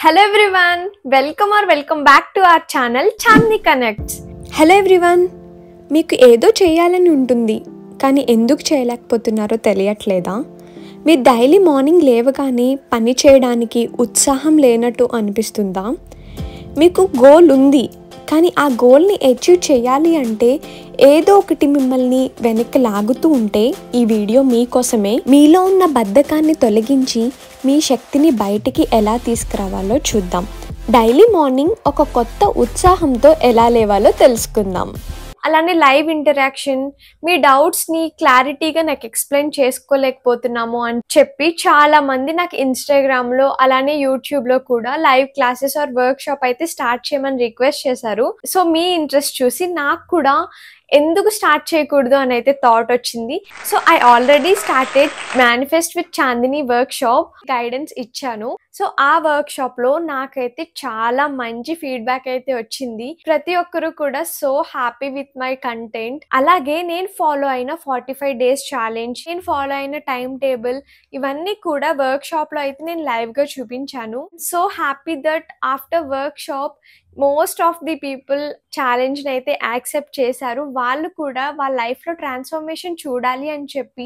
Hello everyone, welcome back to our channel Chandni Connects. Hello everyone, మీకు ఏదో చేయాలని ఉంటుంది కానీ ఎందుకు చేయలేకపోతున్నారో తెలియట్లేదా? మీరు డైలీ మార్నింగ్ లేవగానే పని చేయడానికి ఉత్సాహం లేనట్టు అనిపిస్తుందా? మీకు గోల్ ఉంది కానీ ఆ గోల్ని అచీవ్ చేయాలి అంటే ఏదో ఒకటి మిమ్మల్ని వెనక్కి లాగుతూ ఉంటే ఈ వీడియో మీకోసమే. మీలో ఉన్న బద్ధకాన్ని తొలగించి మీ శక్తిని బయటికి ఎలా తీసుకురావాలో చూద్దాం. డైలీ మార్నింగ్ ఒక కొత్త ఉత్సాహంతో ఎలా లేవాలో తెలుసుకుందాం. అలానే లైవ్ ఇంటరాక్షన్, మీ డౌట్స్ని క్లారిటీగా నాకు ఎక్స్ప్లెయిన్ చేసుకోలేకపోతున్నాము అని చెప్పి చాలా మంది నాకు ఇన్స్టాగ్రామ్లో అలానే యూట్యూబ్లో కూడా live classes or workshop అయితే స్టార్ట్ చేయమని రిక్వెస్ట్ చేశారు. సో మీ ఇంట్రెస్ట్ చూసి నాకు కూడా ఎందుకు స్టార్ట్ చేయకూడదు అని అయితే థాట్ వచ్చింది. So I already started manifest with Chandini workshop, guidance ఇచ్చాను. సో ఆ వర్క్ షాప్ లో నాకైతే చాలా మంచి ఫీడ్బ్యాక్ అయితే వచ్చింది. ప్రతి ఒక్కరు కూడా so happy with my content. అలాగే నేను ఫాలో అయిన 45 days ఛాలెంజ్, నేను ఫాలో అయిన టైం టేబుల్, ఇవన్నీ కూడా వర్క్ షాప్ లో అయితే నేను లైవ్ గా చూపించాను. So happy that after workshop most of the people ఛాలెంజ్ని అయితే యాక్సెప్ట్ చేశారు. వాళ్ళు కూడా వాళ్ళ లైఫ్లో ట్రాన్స్ఫర్మేషన్ చూడాలి అని చెప్పి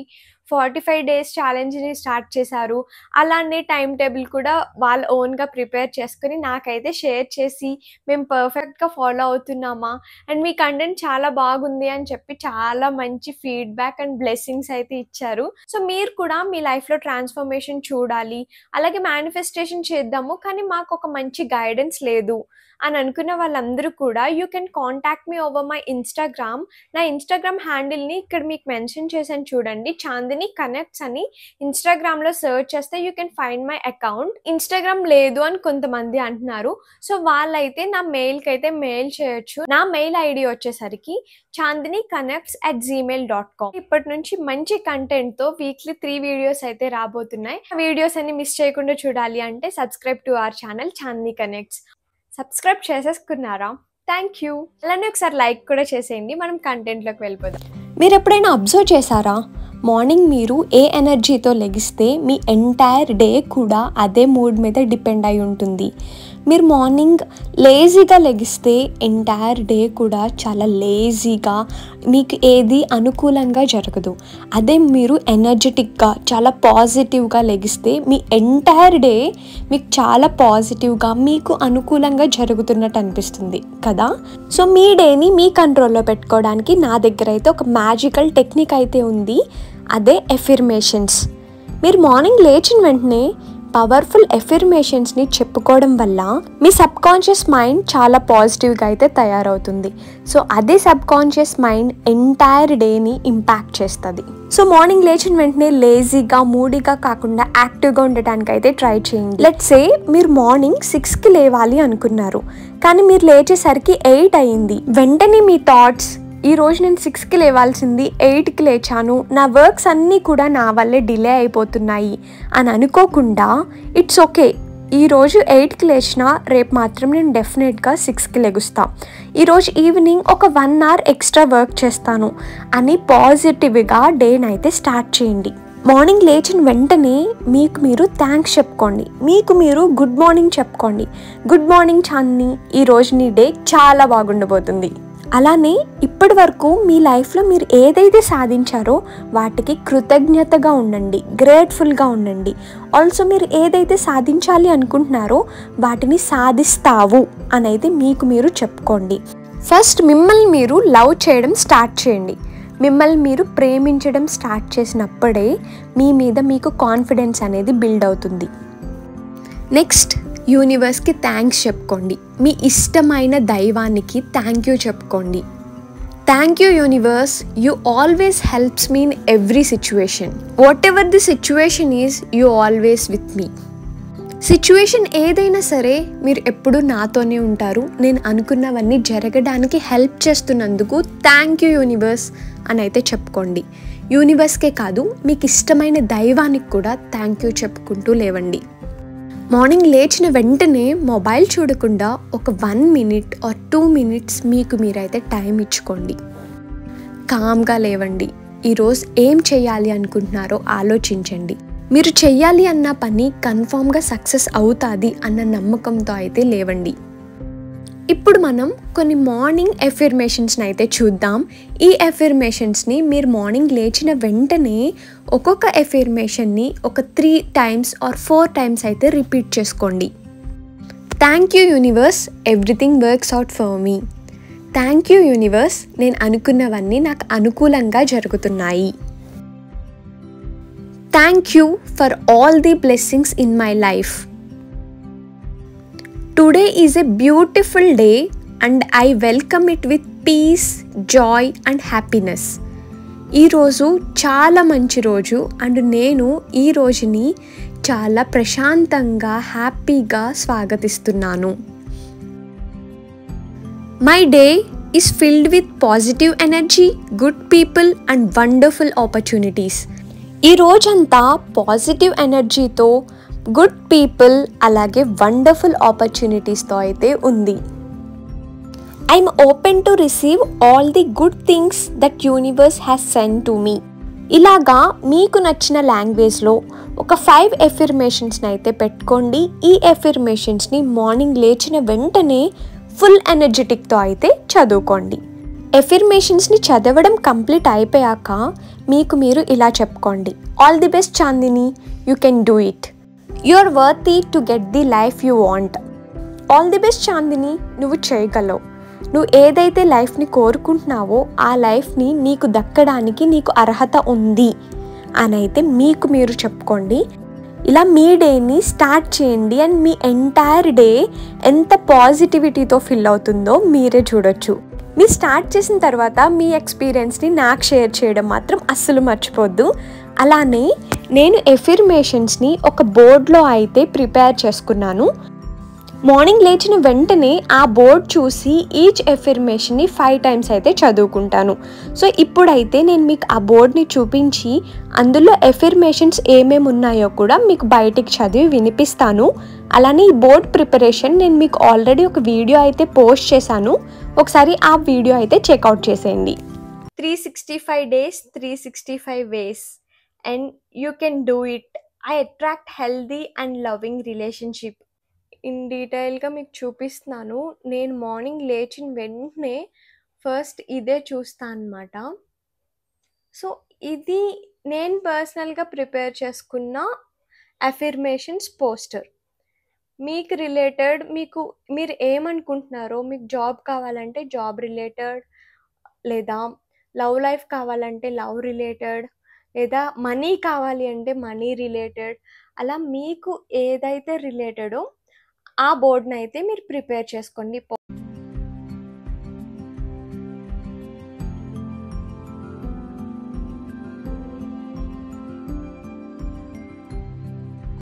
45 days ఛాలెంజ్ని స్టార్ట్ చేశారు. అలానే టైం టేబుల్ కూడా వాళ్ళు ఓన్గా ప్రిపేర్ చేసుకుని నాకైతే షేర్ చేసి మేము పర్ఫెక్ట్గా ఫాలో అవుతున్నామా అండ్ మీ కంటెంట్ చాలా బాగుంది అని చెప్పి చాలా మంచి ఫీడ్బ్యాక్ అండ్ బ్లెస్సింగ్స్ అయితే ఇచ్చారు. సో మీరు కూడా మీ లైఫ్లో ట్రాన్స్ఫర్మేషన్ చూడాలి, అలాగే మేనిఫెస్టేషన్ చేద్దాము కానీ మాకు ఒక మంచి గైడెన్స్ లేదు అని అనుకున్న వాళ్ళందరూ కూడా you can contact me over my Instagram. నా ఇన్స్టాగ్రామ్ హ్యాండిల్ని ఇక్కడ మీకు మెన్షన్ చేశాను చూడండి, చాందిని కనెక్ట్స్ అని. ఇన్స్టాగ్రామ్లో సర్చ్ చేస్తే you can find my account. Instagram లేదు అని కొంతమంది అంటున్నారు. సో వాళ్ళైతే నా మెయిల్కి అయితే మెయిల్ చేయొచ్చు. నా మెయిల్ ఐడి వచ్చేసరికి chandini.connects@gmail.com. ఇప్పటి నుంచి మంచి కంటెంట్తో వీక్లీ 3 వీడియోస్ అయితే రాబోతున్నాయి. ఆ వీడియోస్ అన్ని మిస్ చేయకుండా చూడాలి అంటే subscribe to our channel Chandini connects. Subscribe చేసేసుకున్నారా? Thank you. అలానే ఒకసారి లైక్ కూడా చేసేయండి. మనం కంటెంట్లోకి వెళ్ళిపోదాం. మీరు ఎప్పుడైనా అబ్జర్వ్ చేశారా? మార్నింగ్ మీరు ఏ ఎనర్జీతో లెగిస్తే మీ ఎంటైర్ డే కూడా అదే మూడ్ మీద డిపెండ్ అయి ఉంటుంది. మీరు మార్నింగ్ లేజీగా లెగిస్తే ఎంటైర్ డే కూడా చాలా లేజీగా, మీకు ఏది అనుకూలంగా జరగదు. అదే మీరు ఎనర్జెటిక్గా చాలా పాజిటివ్గా లెగిస్తే మీ ఎంటైర్ డే మీకు చాలా పాజిటివ్గా, మీకు అనుకూలంగా జరుగుతున్నట్టు అనిపిస్తుంది కదా. సో మీ డేని మీ కంట్రోల్లో పెట్టుకోవడానికి నా దగ్గర అయితే ఒక మ్యాజికల్ టెక్నిక్ అయితే ఉంది. అదే ఎఫర్మేషన్స్. మీరు మార్నింగ్ లేచిన వెంటనే పవర్ఫుల్ ఎఫర్మేషన్స్ని చెప్పుకోవడం వల్ల మీ సబ్కాన్షియస్ మైండ్ చాలా పాజిటివ్గా అయితే తయారవుతుంది. సో అదే సబ్కాన్షియస్ మైండ్ ఎంటైర్ డేని ఇంపాక్ట్ చేస్తుంది. సో మార్నింగ్ లేచిన వెంటనే లేజీగా, మూడీగా కాకుండా యాక్టివ్గా ఉండటానికి అయితే ట్రై చేయండి. లెట్స్ సే మీరు మార్నింగ్ 6కి లేవాలి అనుకున్నారు కానీ మీరు లేచేసరికి 8 అయింది. వెంటనే మీ థాట్స్, ఈరోజు నేను 6కి లేవాల్సింది 8కి లేచాను, నా వర్క్స్ అన్నీ కూడా నా వల్లే డిలే అయిపోతున్నాయి అని అనుకోకుండా ఇట్స్ ఓకే, ఈరోజు 8కి లేచినా రేపు మాత్రం నేను డెఫినెట్గా 6కి లెగుస్తా, ఈరోజు ఈవినింగ్ ఒక 1 hour ఎక్స్ట్రా వర్క్ చేస్తాను అని పాజిటివ్గా డేని అయితే స్టార్ట్ చేయండి. మార్నింగ్ లేచిన వెంటనే మీకు మీరు థ్యాంక్స్ చెప్పుకోండి, మీకు మీరు గుడ్ మార్నింగ్ చెప్పుకోండి. గుడ్ మార్నింగ్ చాందిని, ఈరోజు నీ డే చాలా బాగుండబోతుంది. అలానే ఇప్పటి వరకు మీ లైఫ్లో మీరు ఏదైతే సాధించారో వాటికి కృతజ్ఞతగా ఉండండి, గ్రేట్ఫుల్గా ఉండండి. ఆల్సో మీరు ఏదైతే సాధించాలి అనుకుంటున్నారో వాటిని సాధిస్తావు అనేది మీకు మీరు చెప్పుకోండి. ఫస్ట్ మిమ్మల్ని మీరు లవ్ చేయడం స్టార్ట్ చేయండి. మిమ్మల్ని మీరు ప్రేమించడం స్టార్ట్ చేసినప్పుడే మీ మీద మీకు కాన్ఫిడెన్స్ అనేది బిల్డ్ అవుతుంది. నెక్స్ట్, యూనివర్స్కి థ్యాంక్స్ చెప్పుకోండి. మీ ఇష్టమైన దైవానికి థ్యాంక్ యూ చెప్పుకోండి. Thank you universe, you always helps me in every situation. What ever the situation is, you always with me. Situation ఏదైనా సరే మీరు ఎప్పుడూ నాతోనే ఉంటారు. నేను అనుకున్నవన్నీ జరగడానికి హెల్ప్ చేస్తున్నందుకు థ్యాంక్ యూ యూనివర్స్ అని అయితే చెప్పుకోండి. యూనివర్స్కే కాదు, మీకు ఇష్టమైన దైవానికి కూడా థ్యాంక్ యూ చెప్పుకుంటూ లేవండి. మార్నింగ్ లేచిన వెంటనే మొబైల్ చూడకుండా ఒక 1 minute or 2 minutes మీకు మీరైతే టైం ఇచ్చుకోండి. కామ్గా లేవండి. ఈరోజు ఏం చేయాలి అనుకుంటున్నారో ఆలోచించండి. మీరు చెయ్యాలి అన్న పని కన్ఫామ్గా సక్సెస్ అవుతుంది అన్న నమ్మకంతో అయితే లేవండి. ఇప్పుడు మనం కొన్ని మార్నింగ్ ఎఫర్మేషన్స్ని అయితే చూద్దాం. ఈ ఎఫర్మేషన్స్ని మీరు మార్నింగ్ లేచిన వెంటనే ఒక్కొక్క ఎఫర్మేషన్ని ఒక 3 టైమ్స్ ఆర్ 4 టైమ్స్ అయితే రిపీట్ చేసుకోండి. Thank you universe, everything works out for me. Thank you universe, నేను అనుకున్నవన్నీ నాకు అనుకూలంగా జరుగుతున్నాయి. Thank you for all the blessings in my life. Today is a beautiful day and I welcome it with peace, Joy and happiness. ఈరోజు చాలా మంచి రోజు and నేను ఈ రోజుని చాలా ప్రశాంతంగా హ్యాపీగా స్వాగతిస్తున్నాను. My day is filled with positive energy, good people and wonderful opportunities. ఈ రోజంతా పాజిటివ్ ఎనర్జీతో, గుడ్ పీపుల్ అలాగే వండర్ఫుల్ ఆపర్చునిటీస్తో అయితే ఉంది. I'm open to receive all the good things that universe has send to me. ఇలాగా మీకు నచ్చిన లాంగ్వేజ్లో ఒక 5 ఎఫర్మేషన్స్ని అయితే పెట్టుకోండి. ఈ ఎఫర్మేషన్స్ని మార్నింగ్ లేచిన వెంటనే ఫుల్ ఎనర్జెటిక్తో అయితే చదువుకోండి. ఎఫర్మేషన్స్ని చదవడం కంప్లీట్ అయిపోయాక మీకు మీరు ఇలా చెప్పుకోండి. All the best Chandini, you can do it. You are worthy to get the life you want. All the best Chandini, నువ్వు చేయగలవు. నువ్వు ఏదైతే లైఫ్ని కోరుకుంటున్నావో ఆ లైఫ్ని నీకు దక్కడానికి నీకు అర్హత ఉంది అని అయితే మీకు మీరు చెప్పుకోండి. ఇలా మీ డేని స్టార్ట్ చేయండి అండ్ మీ ఎంటైర్ డే ఎంత పాజిటివిటీతో ఫిల్ అవుతుందో మీరే చూడొచ్చు. మీరు స్టార్ట్ చేసిన తర్వాత మీ ఎక్స్పీరియన్స్ని నాకు షేర్ చేయడం మాత్రం అస్సలు మర్చిపోద్దు. అలానే నేను ఎఫర్మేషన్స్ని ఒక బోర్డ్లో అయితే ప్రిపేర్ చేసుకున్నాను. మార్నింగ్ లేచిన వెంటనే ఆ బోర్డ్ చూసి ఈచ్ ఎఫర్మేషన్ని 5 టైమ్స్ అయితే చదువుకుంటాను. సో ఇప్పుడైతే నేను మీకు ఆ బోర్డ్ని చూపించి అందులో ఎఫర్మేషన్స్ ఏమేమి ఉన్నాయో కూడా మీకు బయటికి చదివి వినిపిస్తాను. అలానే ఈ బోర్డ్ ప్రిపరేషన్ నేను మీకు ఆల్రెడీ ఒక వీడియో అయితే పోస్ట్ చేశాను. ఒకసారి ఆ వీడియో అయితే చెక్అవుట్ చేసేయండి. 365 days, 365 ways and you can do it. I attract healthy and loving relationship. In డీటెయిల్గా మీకు చూపిస్తున్నాను. నేను మార్నింగ్ లేచిన వెంటనే ఫస్ట్ ఇదే చూస్తాను అన్నమాట. సో ఇది నేను పర్సనల్గా ప్రిపేర్ చేసుకున్న అఫర్మేషన్స్ పోస్టర్. మీకు రిలేటెడ్ మీరు ఏమనుకుంటున్నారో, మీకు జాబ్ కావాలంటే జాబ్ రిలేటెడ్, లేదా లవ్ లైఫ్ కావాలంటే లవ్ రిలేటెడ్, లేదా మనీ కావాలి అంటే మనీ రిలేటెడ్, అలా మీకు ఏదైతే రిలేటెడో ఆ బోర్డ్ని అయితే మీరు ప్రిపేర్ చేసుకోండి.